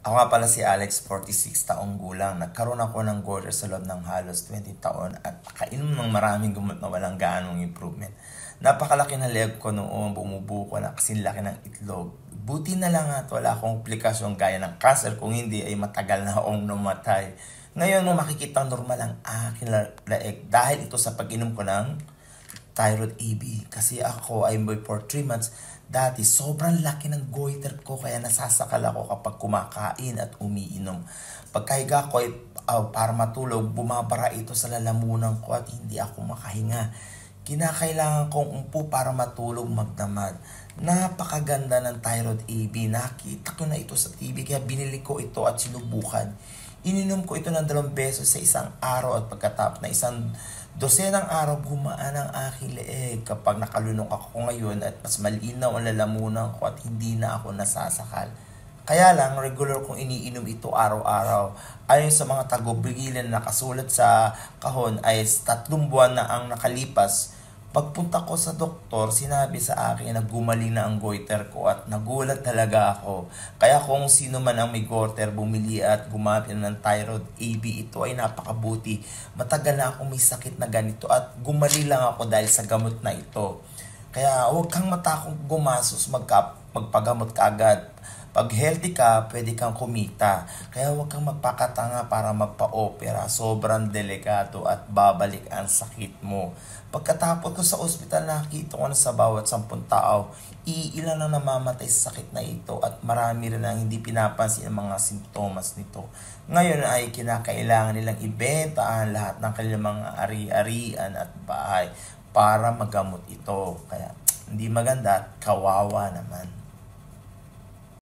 Ako nga pala si Alex, 46 taong gulang. Nagkaroon ako ng goiter sa loob ng halos 20 taon at kainom ng maraming gamot na walang gaanong improvement. Napakalaki ng leg ko noon, bumubuko na kasing laki ng itlog. Buti na lang at wala akong komplikasyon gaya ng cancer, kung hindi ay matagal na akong namatay. Ngayon mo makikita normal ang aking laeg dahil ito sa pag-inom ko ng thyroid AB. Kasi ako ay for 3 months, dati sobrang laki ng goiter ko kaya nasasakal ako kapag kumakain at umiinom. Pagkahiga ko ay para matulog, bumabara ito sa lalamunan ko at hindi ako makahinga. Kinakailangan kong umpo para matulog magdamag. Napakaganda ng thyroid AB. Nakita ko na ito sa TV kaya binili ko ito at sinubukan. Ininom ko ito ng 2 beses sa isang araw at pagkatapos na isang dosenang araw gumaan ang aking leeg. Kapag nakalunok ako ngayon at mas malinaw ang lalamunan ko at hindi na ako nasasakal. Kaya lang, regular kong iniinom ito araw-araw. Ayon sa mga tago-bigilan na nakasulat sa kahon ay 3 buwan na ang nakalipas. Pagpunta ko sa doktor, sinabi sa akin na gumaling na ang goiter ko at nagulat talaga ako. Kaya kung sino man ang may goiter, bumili at gumamit ng thyroid AB, ito ay napakabuti. Matagal na akong may sakit na ganito at gumaling lang ako dahil sa gamot na ito. Kaya huwag kang matakong gumasos, magpagamot ka agad. Pag healthy ka, pwede kang kumita. Kaya huwag kang magpakatanga para magpa-opera. Sobrang delikado at babalik ang sakit mo. Pagkatapos ko sa ospital, nakita ko na sa bawat 10 tao, iilan ang namamatay sa sakit na ito at marami rin ang hindi pinapansin ang mga simptomas nito. Ngayon ay kinakailangan nilang ibenta ang lahat ng kanilang mga ari-arian at bahay para magamot ito. Kaya hindi maganda at kawawa naman.